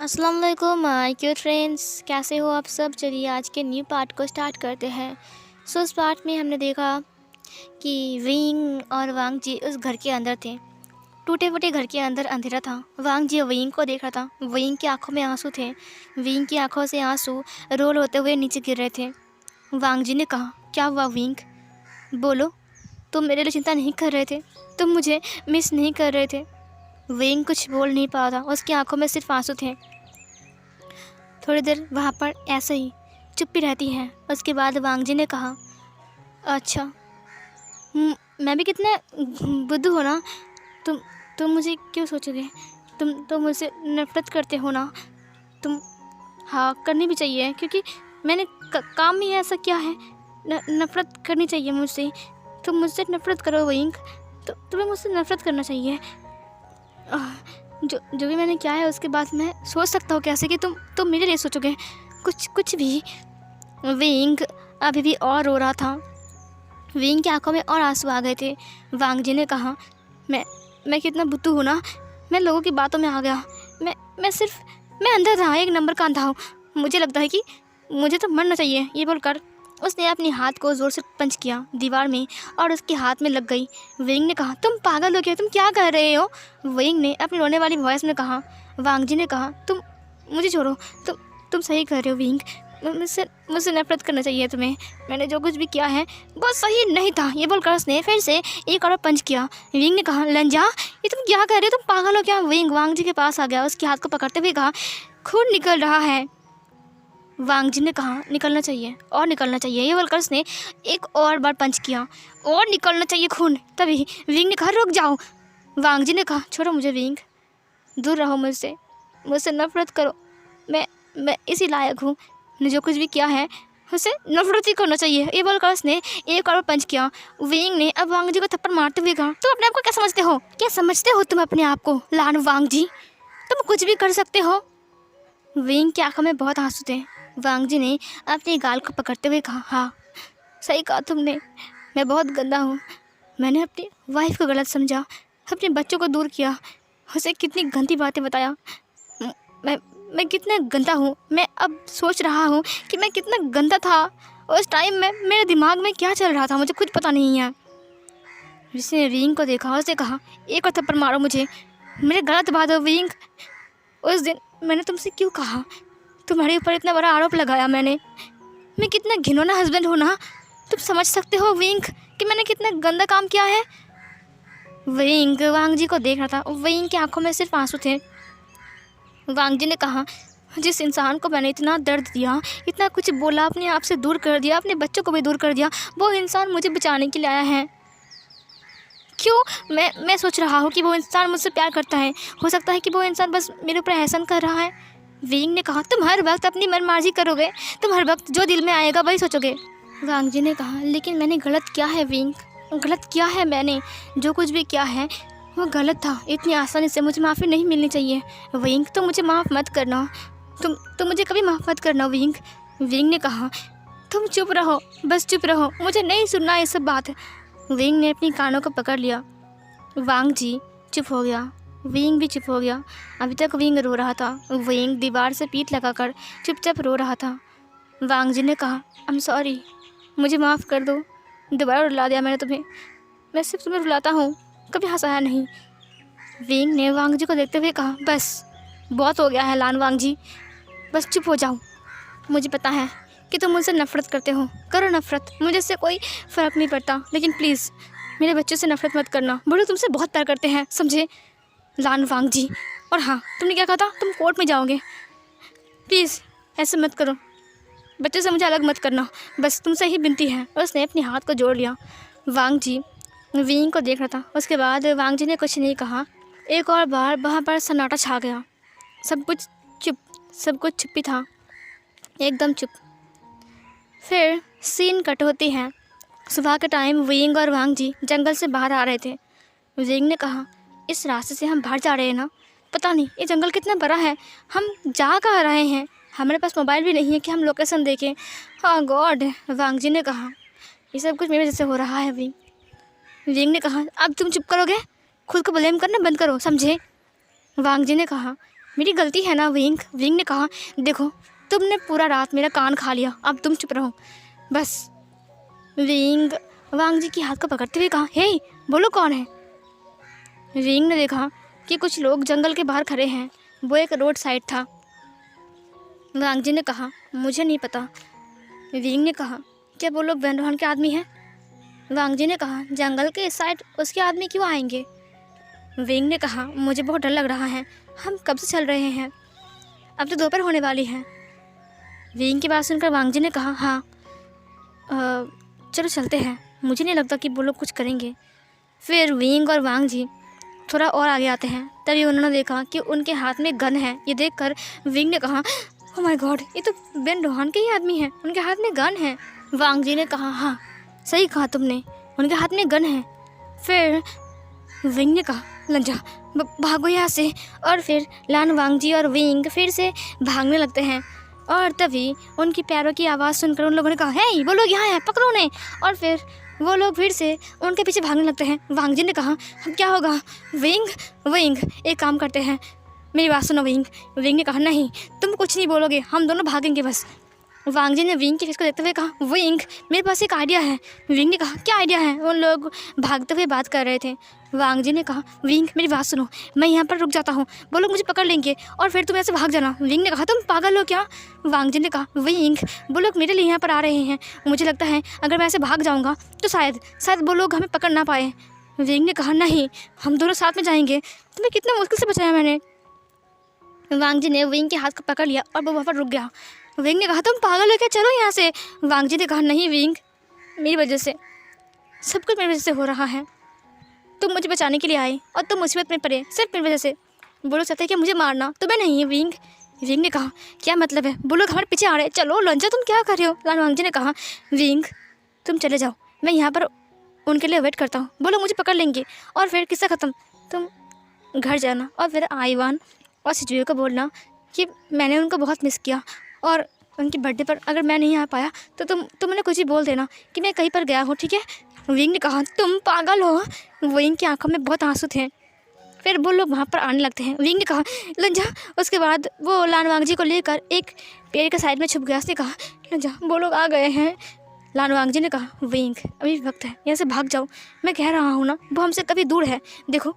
अस्सलाम वालेकुम my cute friends, कैसे हो आप सब। चलिए आज के न्यू पार्ट को स्टार्ट करते हैं। उस पार्ट में हमने देखा कि विंग और वांग जी उस घर के अंदर थे। टूटे फूटे घर के अंदर अंधेरा था। वांग जी विंग को देख रहा था। विंग की आंखों में आंसू थे। विंग की आंखों से आंसू रोल होते हुए नीचे गिर रहे थे। वांग जी ने कहा, क्या हुआ विंग, बोलो, तुम मेरे लिए चिंता नहीं कर रहे थे? तुम मुझे मिस नहीं कर रहे थे? विंग कुछ बोल नहीं पा रहा था, उसकी आंखों में सिर्फ आंसू थे। थोड़ी देर वहाँ पर ऐसे ही चुप्पी रहती है। उसके बाद वांग जी ने कहा, अच्छा, मैं भी कितना बुद्धू हो ना। तुम मुझे क्यों सोचोगे? तुम तो मुझसे नफरत करते हो ना। तुम, हाँ, करनी भी चाहिए क्योंकि मैंने काम ही ऐसा किया है। नफरत करनी चाहिए मुझसे। तुम मुझसे नफरत करो विंग, तो तुम्हें मुझसे नफरत करना चाहिए। जो भी मैंने किया है उसके बाद मैं सोच सकता हूँ कैसे कि तुम मेरे लिए सोचोगे कुछ भी। विंग अभी भी और रो रहा था। विंग की आंखों में और आंसू आ गए थे। वांग जी ने कहा, मैं कितना बुद्धू हूँ ना। मैं लोगों की बातों में आ गया। मैं अंधा था, एक नंबर का अंधा हूँ। मुझे लगता है कि मुझे तो मरना चाहिए। ये बोलकर उसने अपने हाथ को ज़ोर से पंच किया दीवार में और उसके हाथ में लग गई। विंग ने कहा, तुम पागल हो क्या? तुम क्या कर रहे हो? विंग ने अपनी रोने वाली वॉइस में कहा। वांग जी ने कहा, तुम मुझे छोड़ो। तुम सही कर रहे हो विंग। मुझसे नफरत करना चाहिए तुम्हें। मैंने जो कुछ भी किया है वो सही नहीं था। ये बोलकर उसने फिर से एक और पंच किया। विंग ने कहा, लंजा, ये तुम क्या कर रहे हो? तुम पागल हो क्या? विंग वांग जी के पास आ गया। उसके हाथ को पकड़ते हुए कहा, खून निकल रहा है। वांग जी ने कहा, निकलना चाहिए और निकलना चाहिए। ये बोलकर उसने एक और बार पंच किया, और निकलना चाहिए खून। तभी विंग ने कहा, रुक जाओ। वांग जी ने कहा, छोड़ो मुझे विंग, दूर रहो मुझसे नफरत करो। मैं इसी लायक हूँ। मैंने जो कुछ भी किया है उसे नफरत ही करना चाहिए। ये बोलकर उसने एक और पंच किया। विंग ने अब वांग जी को थप्पड़ मारते हुए कहा, तुम अपने आप को क्या समझते हो? क्या समझते हो तुम अपने आप को? लान वांग जी, तुम कुछ भी कर सकते हो। विंग की आंखों में बहुत आंसू थे। वांग जी ने अपने गाल को पकड़ते हुए कहा, हाँ, सही कहा तुमने। मैं बहुत गंदा हूँ। मैंने अपनी वाइफ को गलत समझा, अपने बच्चों को दूर किया, उसे कितनी गंदी बातें बताया। मैं कितना गंदा हूँ। मैं अब सोच रहा हूँ कि मैं कितना गंदा था उस टाइम में। मेरे दिमाग में क्या चल रहा था मुझे खुद पता नहीं है। जिसने विंग को देखा उसने कहा, एक और थप्पड़ मारो मुझे, मेरे गला दबा दो विंग। उस दिन मैंने तुमसे क्यों कहा? तुम्हारे ऊपर इतना बड़ा आरोप लगाया मैंने। मैं कितना घिनौना हस्बैंड हूँ ना। तुम समझ सकते हो विंग कि मैंने कितना गंदा काम किया है? विंग वांग जी को देख रहा था। विंग की आंखों में सिर्फ आंसू थे। वांग जी ने कहा, जिस इंसान को मैंने इतना दर्द दिया, इतना कुछ बोला, अपने आप से दूर कर दिया, अपने बच्चों को भी दूर कर दिया, वो इंसान मुझे बचाने के लिए आया है। क्यों? मैं सोच रहा हूँ कि वो इंसान मुझसे प्यार करता है। हो सकता है कि वो इंसान बस मेरे ऊपर एहसान कर रहा है। विंग ने कहा, तुम हर वक्त अपनी मनमार्जी करोगे। तुम हर वक्त जो दिल में आएगा वही सोचोगे। वांग जी ने कहा, लेकिन मैंने गलत किया है विंग, गलत किया है मैंने। जो कुछ भी किया है वो गलत था। इतनी आसानी से मुझे माफ़ी नहीं मिलनी चाहिए। विंग, तुम मुझे माफ़ मत करना। तुम मुझे कभी माफ़ मत करना विंग। विंग ने कहा, तुम चुप रहो, बस चुप रहो, मुझे नहीं सुनना ये सब बात। विंग ने अपनी कानों को पकड़ लिया। वांग जी चुप हो गया। विंग भी चुप हो गया। अभी तक विंग रो रहा था। विंग दीवार से पीठ लगाकर चुपचाप रो रहा था। वांग जी ने कहा, आई एम सॉरी, मुझे माफ़ कर दो। दोबारा रुला दिया मैंने तुम्हें। मैं सिर्फ तुम्हें रुलाता हूँ, कभी हंसाया नहीं। विंग ने वांग जी को देखते हुए कहा, बस बहुत हो गया है लान वांग जी, बस चुप हो जाओ। मुझे पता है कि तुम मुझसे नफ़रत करते हो, करो नफ़रत, मुझे इससे कोई फ़र्क नहीं पड़ता, लेकिन प्लीज़ मेरे बच्चों से नफ़रत मत करना। बड़े तुमसे बहुत प्यार करते हैं, समझे लान वांग जी। और हाँ, तुमने क्या कहा था? तुम कोर्ट में जाओगे। प्लीज़ ऐसे मत करो, बच्चों से मुझे अलग मत करना, बस तुमसे ही विनती है। और उसने अपने हाथ को जोड़ लिया। वांग जी विंग को देख रहा था। उसके बाद वांग जी ने कुछ नहीं कहा। एक और बार वहाँ पर सन्नाटा छा गया। सब कुछ चुप ही था, एकदम चुप। फिर सीन कट होती है। सुबह के टाइम विंग और वांग जी जंगल से बाहर आ रहे थे। विंग ने कहा, इस रास्ते से हम बाहर जा रहे हैं ना? पता नहीं ये जंगल कितना बड़ा है, हम जा कहाँ रहे हैं? हमारे पास मोबाइल भी नहीं है कि हम लोकेशन देखें। हाँ गॉड। वांग जी ने कहा, ये सब कुछ मेरी वजह से हो रहा है विंग। विंग ने कहा, अब तुम चुप करोगे? खुद को ब्लेम करना बंद करो, समझे? वांग जी ने कहा, मेरी गलती है ना विंग। विंग ने कहा, देखो तुमने पूरा रात मेरा कान खा लिया, अब तुम चुप रहो बस। विंग वांग जी की हाथ को पकड़ते हुए कहा, हे बोलो कौन है। विंग ने देखा कि कुछ लोग जंगल के बाहर खड़े हैं, वो एक रोड साइड था। वांग जी ने कहा, मुझे नहीं पता। विंग ने कहा, क्या वो लोग वैन रोहन के आदमी हैं। वांग जी ने कहा, जंगल के इस साइड उसके आदमी क्यों आएंगे। विंग ने कहा, मुझे बहुत डर लग रहा है, हम कब से चल रहे हैं, अब तो दोपहर होने वाली है। विंग की बात सुनकर वांग जी ने कहा, हाँ चलो चलते हैं, मुझे नहीं लगता कि वो लोग कुछ करेंगे। फिर विंग और वांग जी थोड़ा और आगे आते हैं, तभी उन्होंने देखा कि उनके हाथ में गन है। ये देखकर विंग ने कहा, ओह माय गॉड, ये तो बेन रोहन के ही आदमी हैं, उनके हाथ में गन है। वांग जी ने कहा, हाँ सही कहा तुमने, उनके हाथ में गन है। फिर विंग ने कहा, लंजा भागो यहाँ से। और फिर लान वांग जी और विंग फिर से भागने लगते हैं। और तभी उनकी पैरों की आवाज़ सुनकर उन लोगों ने कहा, हे वो लोग यहाँ हैं, पकड़ो उन्हें। और फिर वो लोग फिर से उनके पीछे भागने लगते हैं। वांग जी ने कहा, अब क्या होगा। विंग विंग एक काम करते हैं, मेरी बात सुनो विंग। विंग ने कहा, नहीं तुम कुछ नहीं बोलोगे, हम दोनों भागेंगे बस। वांग जी ने विंग के फेस को देखते हुए कहा, विंग मेरे पास एक आइडिया है। विंग ने कहा, क्या आइडिया है। उन लोग भागते हुए बात कर रहे थे। वांग जी ने कहा, विंग मेरी बात सुनो, मैं यहाँ पर रुक जाता हूँ, वो लोग मुझे पकड़ लेंगे और फिर तुम ऐसे भाग जाना। विंग ने कहा, तुम पागल हो क्या। वांग जी ने कहा, विंग वो लोग मेरे लिए यहाँ पर आ रहे हैं, मुझे लगता है अगर मैं ऐसे भाग जाऊँगा तो शायद वो लोग हमें पकड़ ना पाए। विंग ने कहा, नहीं हम दोनों साथ में जाएंगे, तुम्हें कितना मुश्किल से बचाया मैंने। वांग जी ने विंग के हाथ को पकड़ लिया और वो वहाँ पर रुक गया। विंग ने कहा, तुम पागल हो क्या, चलो यहाँ से। वांग जी ने कहा, नहीं विंग, मेरी वजह से सब कुछ मेरी वजह से हो रहा है, तुम मुझे बचाने के लिए आए और तुम मुसीबत में पड़े सिर्फ मेरी वजह से। वो लोग चाहते हैं कि मुझे मारना, तुम्हें नहीं है विंग। विंग ने कहा, क्या मतलब है, वो लोग हमारे पीछे आ रहे हैं, चलो लंजा तुम क्या कर रहे हो। लान वांग जी ने कहा, विंग तुम चले जाओ, मैं यहाँ पर उनके लिए वेट करता हूँ, वो लोग मुझे पकड़ लेंगे और फिर किस्सा ख़त्म। तुम घर जाना और फिर आईवान और सिजुए को बोलना कि मैंने उनको बहुत मिस किया और उनकी बर्थडे पर अगर मैं नहीं आ पाया तो तुम उन्हें कुछ ही बोल देना कि मैं कहीं पर गया हूँ, ठीक है। विंग ने कहा, तुम पागल हो। विंग की आंखों में बहुत आंसू थे। फिर वो लोग वहाँ पर आने लगते हैं। विंग ने कहा, लंजा। उसके बाद वो लान वांग जी को लेकर एक पेड़ के साइड में छुप गया। उसने कहा, लंजा वो लोग आ गए हैं। लान वांग जी ने कहा, विंग अभी वक्त है, यहाँ से भाग जाओ, मैं कह रहा हूँ ना वो हमसे कभी दूर है। देखो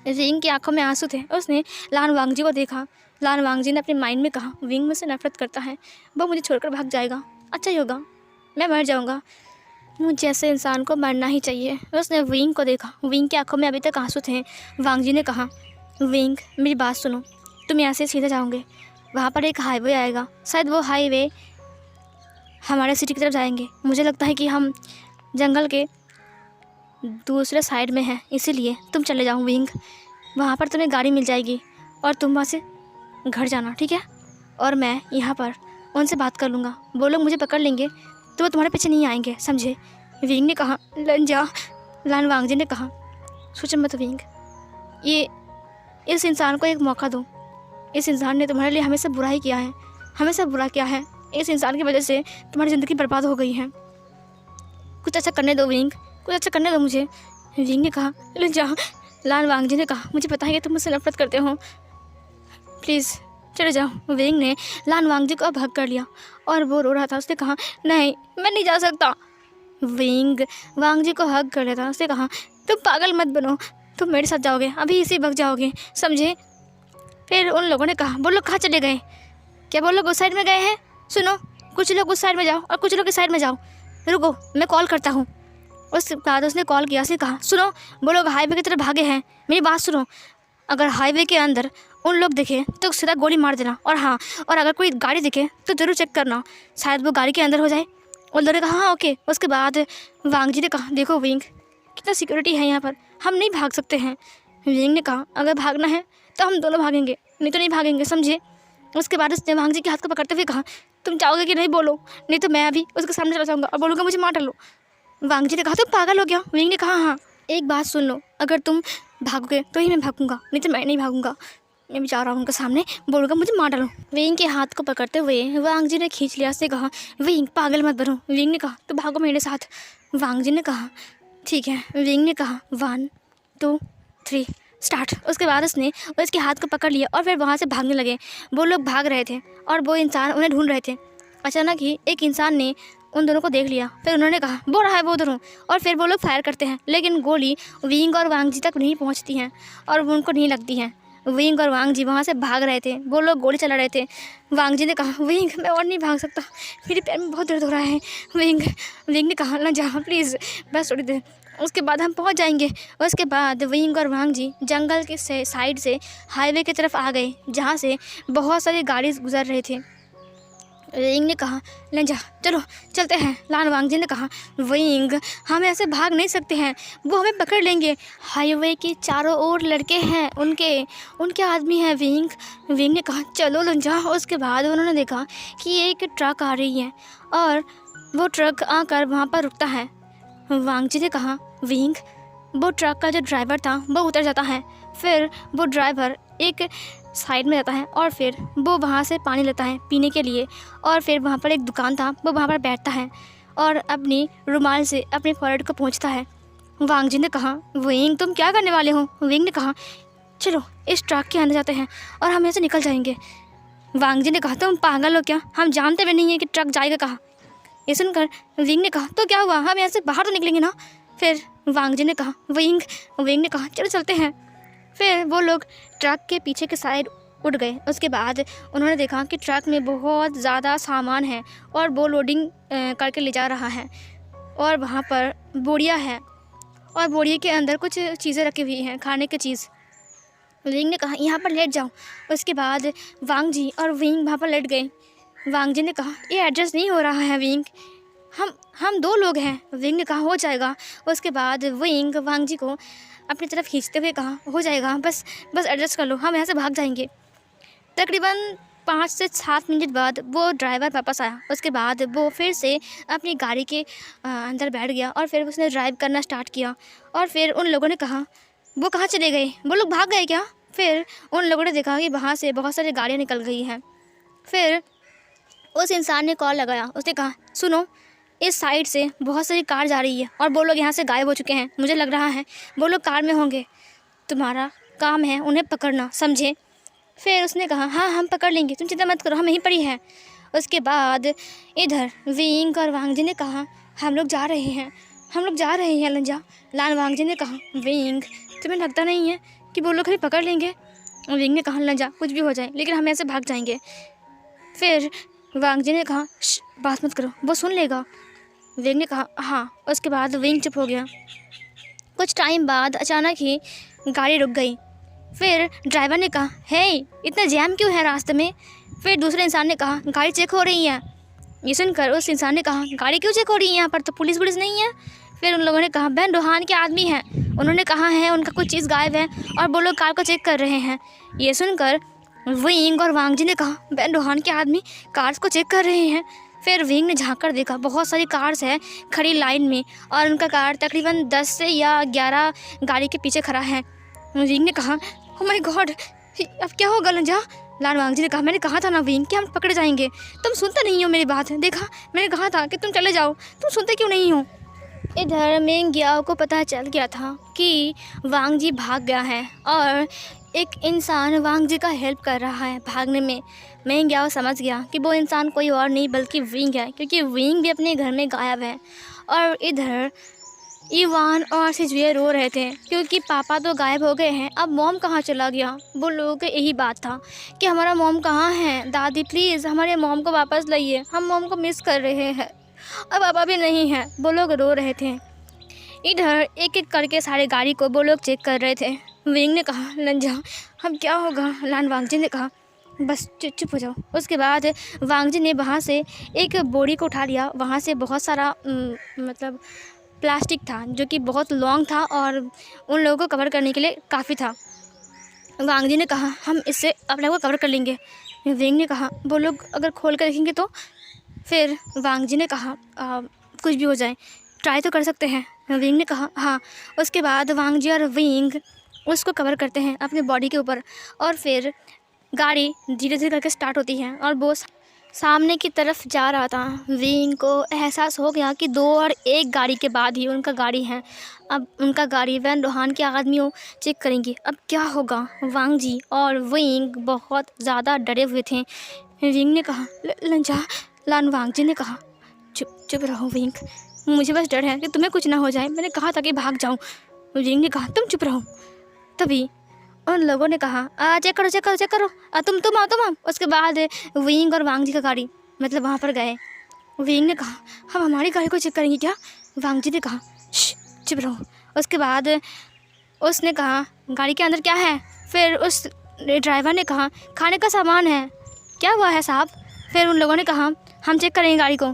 विंग की आंखों में आंसू थे। उसने लान वांग जी को देखा। लान वांग जी ने अपने माइंड में कहा, विंग मुझसे नफरत करता है, वो मुझे छोड़कर भाग जाएगा, अच्छा ही होगा, मैं मर जाऊँगा, मुझे ऐसे इंसान को मरना ही चाहिए। उसने विंग को देखा। विंग की आंखों में अभी तक आंसू थे। वांग जी ने कहा, विंग मेरी बात सुनो, तुम यहाँ से सीधे जाओगे, वहाँ पर एक हाईवे आएगा, शायद वो हाईवे हमारे सिटी की तरफ जाएंगे। मुझे लगता है कि हम जंगल के दूसरे साइड में हैं, इसीलिए तुम चले जाओ विंग, वहाँ पर तुम्हें गाड़ी मिल जाएगी और तुम वहाँ से घर जाना, ठीक है। और मैं यहाँ पर उनसे बात कर लूँगा, वो लोग मुझे पकड़ लेंगे तो वो तुम्हारे पीछे नहीं आएंगे, समझे। विंग ने कहा, लंजा। लान वांग जी ने कहा, सोचो मत विंग, ये इस इंसान को एक मौका दो, इस इंसान ने तुम्हारे लिए हमेशा बुरा ही किया है, हमेशा बुरा किया है, इस इंसान की वजह से तुम्हारी ज़िंदगी बर्बाद हो गई है, कुछ अच्छा करने दो विंग, कुछ अच्छा करने दो मुझे। विंग ने कहा, लंजा। लान वांग जी ने कहा, मुझे पता है कि तुम मुझसे नफरत करते हो, प्लीज़ चले जाओ। विंग ने लान वांग जी को अब हक कर लिया और वो रो रहा था। उसने कहा, नहीं मैं नहीं जा सकता। विंग वांग जी को हक कर लेता। उसने कहा, तुम पागल मत बनो, तुम मेरे साथ जाओगे, अभी इसी वक्त जाओगे, समझे। फिर उन लोगों ने कहा, वो लोग कहाँ चले गए, क्या वो लोग उस साइड में गए हैं। सुनो, कुछ लोग उस साइड में जाओ और कुछ लोग इस साइड में जाओ, रुको मैं कॉल करता हूँ। उसके बाद उसने कॉल किया। उसने कहा, सुनो वो लोग हाईवे की तरफ भागे हैं, मेरी बात सुनो, अगर हाईवे के अंदर उन लोग दिखे तो सीधा गोली मार देना, और हाँ, और अगर कोई गाड़ी दिखे तो ज़रूर चेक करना, शायद वो गाड़ी के अंदर हो जाए। उन लोगों ने कहा, हाँ ओके। उसके बाद वांग जी ने कहा, देखो विंग कितना सिक्योरिटी है यहाँ पर, हम नहीं भाग सकते हैं। विंग ने कहा, अगर भागना है तो हम दोनों भागेंगे, नहीं तो नहीं भागेंगे, समझे। उसके बाद उसने वांग जी के हाथ को पकड़ते हुए कहा, तुम चाहोगे कि नहीं बोलो, नहीं तो मैं अभी उसके सामने चला जाऊँगा और बोलूँगा मुझे मार डालो। वांग जी ने कहा, तुम पागल हो गया। विंग ने कहा, हाँ एक बात सुन लो, अगर तुम भागोगे तो ही मैं भागूंगा, नहीं तो मैं नहीं भागूंगा, मैं भी जा रहा हूँ उनके सामने, बोलूँगा मुझे मार डालो। विंग के हाथ को पकड़ते हुए वांग जी ने खींच लिया। उसने कहा, विंग पागल मत बनो। विंग ने कहा, तो भागो मेरे साथ। वांग जी ने कहा, ठीक है। विंग ने कहा, 1 2 3 स्टार्ट। उसके बाद उसने उसके हाथ को पकड़ लिया और फिर वहाँ से भागने लगे। वो लोग भाग रहे थे और वो इंसान उन्हें ढूंढ रहे थे। अचानक ही एक इंसान ने उन दोनों को देख लिया। फिर उन्होंने कहा वो रहा है, वो उधर हूँ। और फिर वो लोग फायर करते हैं, लेकिन गोली विंग और वांग जी तक नहीं पहुँचती हैं और उनको नहीं लगती हैं। विंग और वांग जी वहाँ से भाग रहे थे, वो लोग गोली चला रहे थे। वांग जी ने कहा विंग मैं और नहीं भाग सकता, मेरे पैर में बहुत दर्द हो रहा है। विंग ने कहा ना जा प्लीज़, बस थोड़ी देर, उसके बाद हम पहुंच जाएंगे। उसके बाद विंग और वांग जी जंगल के साइड से हाईवे की तरफ आ गए, जहाँ से बहुत सारी गाड़ी गुजर रहे थे। विंग ने कहा लंजा चलो चलते हैं। लान वांग जी ने कहा विंग हम ऐसे भाग नहीं सकते हैं, वो हमें पकड़ लेंगे। हाईवे के चारों ओर लड़के हैं, उनके आदमी हैं। विंग ने कहा चलो लंजा। उसके बाद उन्होंने देखा कि एक ट्रक आ रही है और वो ट्रक आकर वहाँ पर रुकता है। वांग जी ने कहा विंग, वो ट्रक का जो ड्राइवर था वो उतर जाता है। फिर वो ड्राइवर एक साइड में जाता है और फिर वो वहाँ से पानी लेता है पीने के लिए। और फिर वहाँ पर एक दुकान था, वो वहाँ पर बैठता है और अपनी रुमाल से अपने फॉरहेड को पोंछता है। वांग जी ने कहा विंग तुम क्या करने वाले हो? विंग ने कहा चलो इस ट्रक के अंदर जाते हैं और हम यहाँ से निकल जाएंगे। वांग जी ने कहा तुम पागल हो क्या, हम जानते भी नहीं हैं कि ट्रक जाएगा कहाँ। ये सुनकर विंग ने कहा तो क्या हुआ, हम यहाँ से बाहर तो निकलेंगे ना। फिर वांग जी ने कहा विंग ने कहा चलो चलते हैं। फिर वो लोग ट्रक के पीछे के साइड उठ गए। उसके बाद उन्होंने देखा कि ट्रक में बहुत ज़्यादा सामान है और वो लोडिंग करके ले जा रहा है और वहाँ पर बोरिया है और बोरिया के अंदर कुछ चीज़ें रखी हुई हैं, खाने की चीज़। विंग ने कहा यहाँ पर लेट जाओ। उसके बाद वांग जी और विंग वहाँ पर लेट गए। वांग जी ने कहा ये एडजस्ट नहीं हो रहा है विंग, हम 2 लोग हैं। विंग ने कहा हो जाएगा। उसके बाद विंग वांग जी को अपनी तरफ खींचते हुए कहा हो जाएगा, बस एडजस्ट कर लो, हम यहाँ से भाग जाएंगे। तकरीबन 5 से 7 मिनट बाद वो ड्राइवर वापस आया। उसके बाद वो फिर से अपनी गाड़ी के अंदर बैठ गया और फिर उसने ड्राइव करना स्टार्ट किया। और फिर उन लोगों ने कहा वो कहाँ चले गए, वो लोग भाग गए क्या? फिर उन लोगों ने देखा कि वहाँ से बहुत सारी गाड़ियाँ निकल गई हैं। फिर उस इंसान ने कॉल लगाया, उसने कहा सुनो इस साइड से बहुत सारी कार जा रही है और वो लोग यहाँ से गायब हो चुके हैं, मुझे लग रहा है वो लोग कार में होंगे, तुम्हारा काम है उन्हें पकड़ना, समझे? फिर उसने कहा हाँ हम पकड़ लेंगे, तुम चिंता मत करो, हम यहीं पर ही हैं। उसके बाद इधर विंग और वांग जी ने कहा हम लोग जा रहे हैं लंजा। लान वांग जी ने कहा विंग तुम्हें लगता नहीं है कि वो लोग हमें पकड़ लेंगे? विंग ने कहा लंजा कुछ भी हो जाए लेकिन हम ऐसे भाग जाएंगे। फिर वांग जी ने कहा बात मत करो, वो सुन लेगा। विंग ने कहा हाँ। उसके बाद विंग चुप हो गया। कुछ टाइम बाद अचानक ही गाड़ी रुक गई। फिर ड्राइवर ने कहा हे इतना जैम क्यों है रास्ते में? फिर दूसरे इंसान ने कहा गाड़ी चेक हो रही है। ये सुनकर उस इंसान ने कहा गाड़ी क्यों चेक हो रही है, यहाँ पर तो पुलिस नहीं है। फिर उन लोगों ने कहा बहन रोहान के आदमी हैं, उन्होंने कहा है उनका कुछ चीज़ गायब है और वो लोग कार को चेक कर रहे हैं। ये सुनकर विंग और वांग जी ने कहा बहन रोहान के आदमी कार्स को चेक कर रहे हैं। फिर विंग ने झाँक कर देखा बहुत सारी कार्स है खड़ी लाइन में और उनका कार तकरीबन 10 से या 11 गाड़ी के पीछे खड़ा है। विंग ने कहा ओह माय गॉड अब क्या होगा लंजा? लान वांग जी ने कहा मैंने कहा था ना विंग कि हम पकड़े जाएंगे, तुम सुनते नहीं हो मेरी बात, देखा मैंने कहा था कि तुम चले जाओ, तुम सुनते क्यों नहीं हो? इधर मेंग याओ को पता चल गया था कि वांग जी भाग गया है और एक इंसान वांग जी का हेल्प कर रहा है भागने में। मेंग याओ समझ गया कि वो इंसान कोई और नहीं बल्कि विंग है, क्योंकि विंग भी अपने घर में गायब है। और इधर इवान और सिजुए रो रहे थे क्योंकि पापा तो गायब हो गए हैं, अब मॉम कहाँ चला गया? वो लोगों को यही बात था कि हमारा मॉम कहाँ है, दादी प्लीज़ हमारे मॉम को वापस लाइए, हम मॉम को मिस कर रहे हैं। अब पापा भी नहीं है, वो लोग रो रहे थे। इधर एक एक करके सारे गाड़ी को वो लोग चेक कर रहे थे। विंग ने कहा लंजा अब क्या होगा? लान वांग जी ने कहा बस चुप हो जाओ। उसके बाद वांग जी ने वहाँ से एक बोरी को उठा लिया, वहाँ से बहुत सारा मतलब प्लास्टिक था जो कि बहुत लॉन्ग था और उन लोगों को कवर करने के लिए काफ़ी था। वांग जी ने कहा हम इससे अपने को कवर कर लेंगे। विंग ने कहा वो लोग अगर खोल कर देखेंगे तो? फिर वांग जी ने कहा कुछ भी हो जाए ट्राई तो कर सकते हैं। विंग ने कहा हाँ। उसके बाद वांग जी और विंग उसको कवर करते हैं अपने बॉडी के ऊपर और फिर गाड़ी धीरे धीरे करके स्टार्ट होती है और वो सामने की तरफ जा रहा था। विंग को एहसास हो गया कि 2 और 1 गाड़ी के बाद ही उनका गाड़ी है। अब उनका गाड़ी वैन रोहान के आदमियों चेक करेंगे। अब क्या होगा? वांग जी और विंग बहुत ज़्यादा डरे हुए थे। विंग ने कहा, लंजा लान। वांग जी ने कहा, चुप रहो विंग, मुझे बस डर है कि तुम्हें कुछ ना हो जाए। मैंने कहा था कि भाग जाऊँ। विंग ने कहा, तुम चुप रहो। तभी उन लोगों ने कहा, चेक करो। तुम आओ। उसके बाद विंग और वांग जी का गाड़ी मतलब वहाँ पर गए। विंग ने कहा, हम हमारी गाड़ी को चेक करेंगे क्या? वांग जी ने कहा, चुप रहो। उसके बाद उसने कहा, गाड़ी के अंदर क्या है? फिर उस ड्राइवर ने कहा, खाने का सामान है। क्या हुआ है साहब? फिर उन लोगों ने कहा, हम चेक करेंगे गाड़ी को।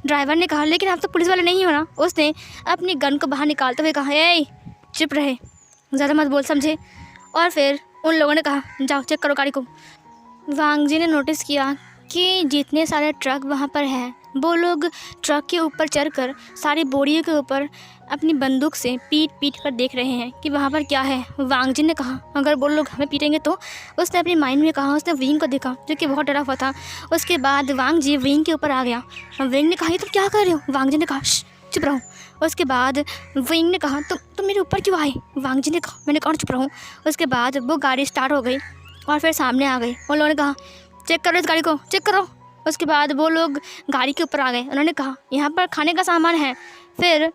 ड्राइवर ने कहा, लेकिन आप तो पुलिस वाले नहीं हो ना। उसने अपनी गन को बाहर निकालते हुए कहा, ए चुप रहे, ज़्यादा मत बोल, समझे? और फिर उन लोगों ने कहा, जाओ चेक करो गाड़ी को। वांग जी ने नोटिस किया कि जितने सारे ट्रक वहाँ पर हैं, वो लोग ट्रक के ऊपर चढ़कर सारी बोरियों के ऊपर अपनी बंदूक से पीट कर देख रहे हैं कि वहाँ पर क्या है। वांग जी ने कहा, अगर वो लोग हमें पीटेंगे तो? उसने अपनी माइंड में कहा। उसने विंग को देखा जो कि बहुत डरा हुआ था। उसके बाद वांग जी विंग के ऊपर आ गया। विंग ने कहा, ये तुम क्या कर रहे हो? वांग जी ने कहा, चुप रहो। उसके बाद विंग ने कहा, तुम मेरे ऊपर क्यों आए? वांग जी ने कहा, मैंने कहा चुप रहूँ। उसके बाद वो गाड़ी स्टार्ट हो गई और फिर सामने आ गई। उन लोगों ने कहा, चेक करो इस गाड़ी को, चेक करो। उसके बाद वो लोग गाड़ी के ऊपर आ गए। उन्होंने कहा, यहाँ पर खाने का सामान है। फिर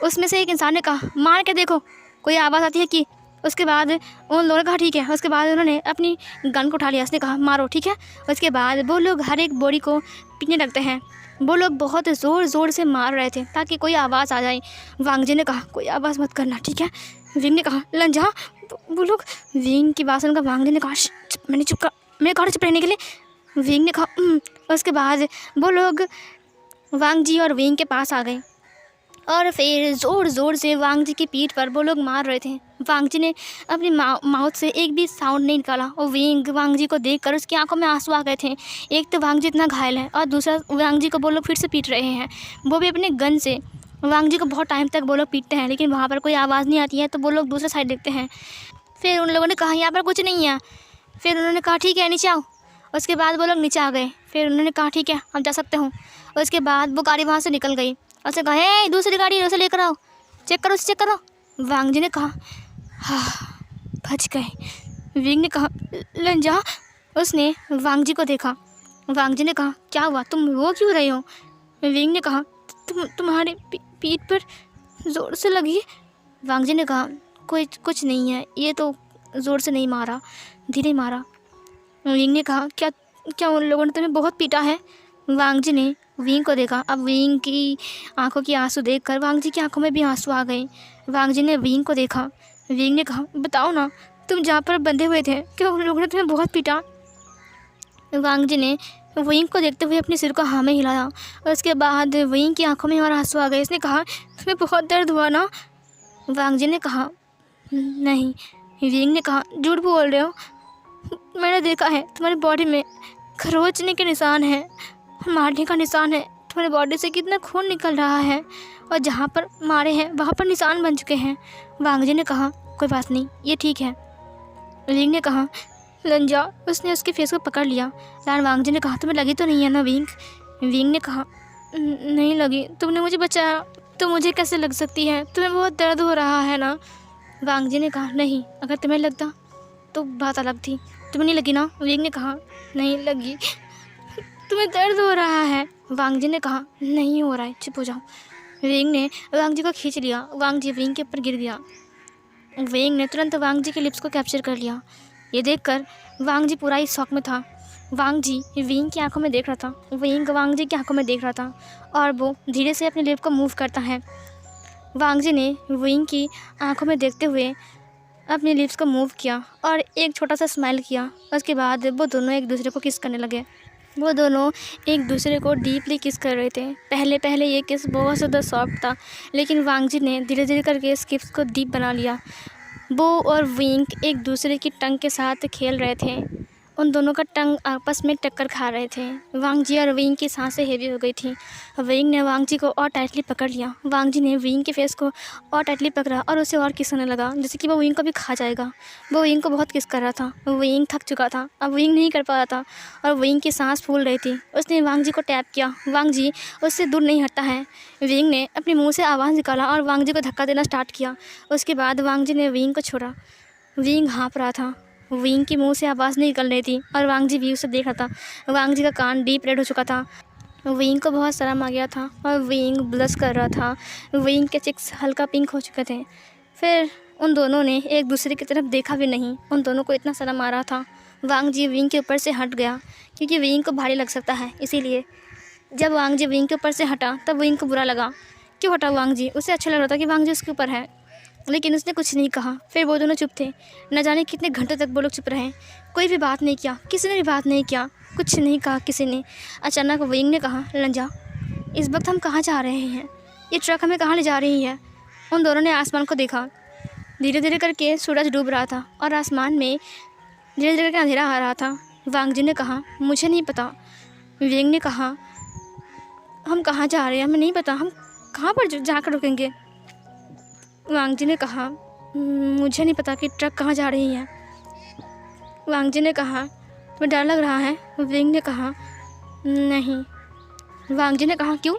उसमें से एक इंसान ने कहा, मार के देखो, कोई आवाज़ आती है कि? उसके बाद उन लोगों ने कहा, ठीक है। उसके बाद उन्होंने अपनी गन को उठा लिया। उसने कहा, मारो, ठीक है। उसके बाद वो लोग हर एक बोरी को पीटने लगते हैं। वो लोग बहुत ज़ोर से मार रहे थे ताकि कोई आवाज़ आ जाए। वांग जी ने कहा, कोई आवाज़ मत करना, ठीक है। विंग ने कहा, लंजा। वो लोग विंग की बात सुनकर वांग जी ने कहा, मैंने कहा चुप रहने के लिए। विंग ने कहा। उसके बाद वो लोग वांग जी और विंग के पास आ गए और फिर ज़ोर से वांग जी की पीठ पर वो लोग मार रहे थे। वांग जी ने अपनी माउथ से एक भी साउंड नहीं निकाला और विंग वांग जी को देखकर उसकी आंखों में आंसू आ गए थे। एक तो वांग जी इतना घायल है और दूसरा वांग जी को वो लोग फिर से पीट रहे हैं, वो भी अपने गन से। वांग जी को बहुत टाइम तक वो लोग पीटते हैं लेकिन वहाँ पर कोई आवाज़ नहीं आती है, तो वो लोग दूसरे साइड देखते हैं। फिर उन लोगों ने कहा, यहाँ पर कुछ नहीं है। फिर उन्होंने कहा, ठीक है, नीचे आओ। उसके बाद वो लोग नीचे आ गए। फिर उन्होंने कहा, ठीक है, हम जा सकते हो। उसके बाद वो गाड़ी वहाँ से निकल गई। उसने कहा, हे दूसरी गाड़ी उसे लेकर आओ, चेक करो। वांग जी ने कहा, हाँ बच गए। विंग ने कहा, लंजा। उसने वांग जी को देखा। वांग जी ने कहा, क्या हुआ, तुम रो क्यों रहे हो? विंग ने कहा, तुम्हारे पीठ पर ज़ोर से लगी। वांग जी ने कहा, कुछ नहीं है, ये तो ज़ोर से नहीं मारा, धीरे मारा। विंग ने कहा, क्या उन लोगों ने तुम्हें बहुत पीटा है? वांग जी ने विंग को देखा। अब विंग की आंखों की आंसू देखकर वांग जी की आंखों में भी आंसू आ गए। वांग जी ने विंग को देखा। विंग ने कहा, बताओ ना, तुम जहाँ पर बंधे हुए थे, क्या उन लोगों ने तुम्हें बहुत पीटा? वांग जी ने विंग को देखते हुए अपने सिर को हाँ में हिलाया और उसके बाद विंग की आंखों में और आंसू आ गए। उसने कहा, तुम्हें बहुत दर्द हुआ ना? वांग जी ने कहा, नहीं। विंग ने कहा, झूठ बोल रहे हो, मैंने देखा है तुम्हारी बॉडी में खरोचने के निशान है, मारने का निशान है। तुम्हारी बॉडी से कितना खून निकल रहा है और जहाँ पर मारे हैं वहाँ पर निशान बन चुके हैं। वांग जी ने कहा, कोई बात नहीं, ये ठीक है। विंग ने कहा, लंजा। उसने उसके फेस को पकड़ लिया। लान वांग जी ने कहा, तुम्हें लगी तो नहीं है ना विंग? विंग ने कहा, नहीं लगी, तुमने मुझे बचाया तो मुझे कैसे लग सकती है, तुम्हें बहुत दर्द हो रहा है ना? वांग जी ने कहा, नहीं, अगर तुम्हें लगता तो बात अलग थी, तुम्हें नहीं लगी ना? विंग ने कहा, नहीं लगी, तुम्हें दर्द हो रहा है। वांग जी ने कहा, नहीं हो रहा है, चुप हो जाओ। विंग ने वांग जी को खींच लिया। वांग जी विंग के ऊपर गिर गया। विंग ने तुरंत वांग जी के लिप्स को कैप्चर कर लिया। ये देखकर वांग जी पूरा ही शॉक में था। वांग जी विंग की आंखों में देख रहा था, विंग वांग जी की आंखों में देख रहा था और वो धीरे से अपने लिप को मूव करता है। वांग जी ने विंग की आंखों में देखते हुए अपने लिप्स को मूव किया और एक छोटा सा स्माइल किया। उसके बाद वो दोनों एक दूसरे को किस करने लगे। वो दोनों एक दूसरे को डीपली किस कर रहे थे। पहले ये किस बहुत ज़्यादा सॉफ्ट था, लेकिन वांग जी ने धीरे धीरे करके इस किस को डीप बना लिया। वो और विंग एक दूसरे की टंग के साथ खेल रहे थे उन दोनों का टंग आपस में टक्कर खा रहे थे। वांग जी और विंग की सांसें हेवी हो गई थी। विंग ने वांग जी को और टाइटली पकड़ लिया। वांग जी ने विंग के फेस को और टाइटली पकड़ा और उसे और किस करने लगा, जैसे कि वो विंग को भी खा जाएगा। वो विंग को बहुत किस कर रहा था। विंग थक चुका था, अब विंग नहीं कर पा रहा था और विंग की सांस फूल रही थी। उसने वांग जी को टैप किया। वांग जी उससे दूर नहीं हटता है। विंग ने अपने मुँह से आवाज़ निकाला और वांग जी को धक्का देना स्टार्ट किया। उसके बाद वांग जी ने विंग को छोड़ा। विंग हाँफ रहा था। विंग के मुंह से आवाज़ नहीं निकल रही थी और वांग जी भी उसे देख रहा था। वांग जी का कान डीप रेड हो चुका था। विंग को बहुत शर्म आ गया था और विंग ब्लश कर रहा था। विंग के चिक्स हल्का पिंक हो चुके थे। फिर उन दोनों ने एक दूसरे की तरफ देखा भी नहीं। उन दोनों को इतना शर्म आ रहा था। वांग जी विंग के ऊपर से हट गया क्योंकि विंग को भारी लग सकता है, इसीलिए जब वांग जी विंग के ऊपर से हटा तब विंग को बुरा लगा। क्यों हटा वांग जी? उसे अच्छा लग रहा था कि वांग जी उसके ऊपर है, लेकिन उसने कुछ नहीं कहा। फिर वो दोनों चुप थे। न जाने कितने घंटों तक वो लोग चुप रहे। कोई भी बात नहीं किया, किसी ने भी बात नहीं किया, कुछ नहीं कहा किसी ने। अचानक विंग ने कहा, लंजा, इस वक्त हम कहाँ जा रहे हैं? ये ट्रक हमें कहाँ ले जा रही है? उन दोनों ने आसमान को देखा। धीरे धीरे करके सूरज डूब रहा था और आसमान में धीरे धीरे करके अंधेरा आ रहा था। वांग जी ने कहा, मुझे नहीं पता। विंग ने कहा, हम कहाँ जा रहे हैं? हमें नहीं पता, हम कहाँ पर जाकर रुकेंगे? वांग जी ने कहा, मुझे नहीं पता कि ट्रक कहाँ जा रही है। वांग जी ने कहा, तुम्हें डर लग रहा है? विंग ने कहा, नहीं। वांग जी ने कहा, क्यों?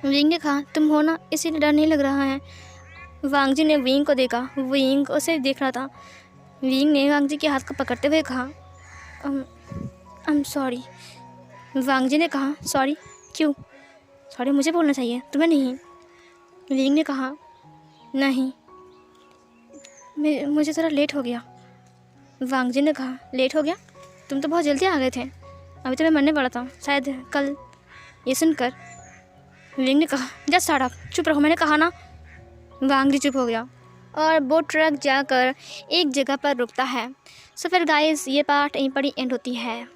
विंग ने कहा, तुम हो ना, इसीलिए डर नहीं लग रहा है। वांग जी ने विंग को देखा। विंग उसे देख रहा था। विंग ने वांग जी के हाथ को पकड़ते हुए कहा, आई एम सॉरी। वांग जी ने कहा, सॉरी? क्यों? सॉरी मुझे बोलना चाहिए, तुम्हें नहीं। विंग ने कहा, नहीं, मुझे थोड़ा लेट हो गया। वांग जी ने कहा, लेट हो गया? तुम तो बहुत जल्दी आ गए थे, अभी तो मैं मरने वाला था शायद कल। ये सुनकर विंग ने कहा, जस्ट शट अप, चुप रहो, मैंने कहा ना। वांग जी चुप हो गया और वो ट्रक जाकर एक जगह पर रुकता है। सो फिर गाइस, ये पार्ट यहीं पर ही एंड होती है।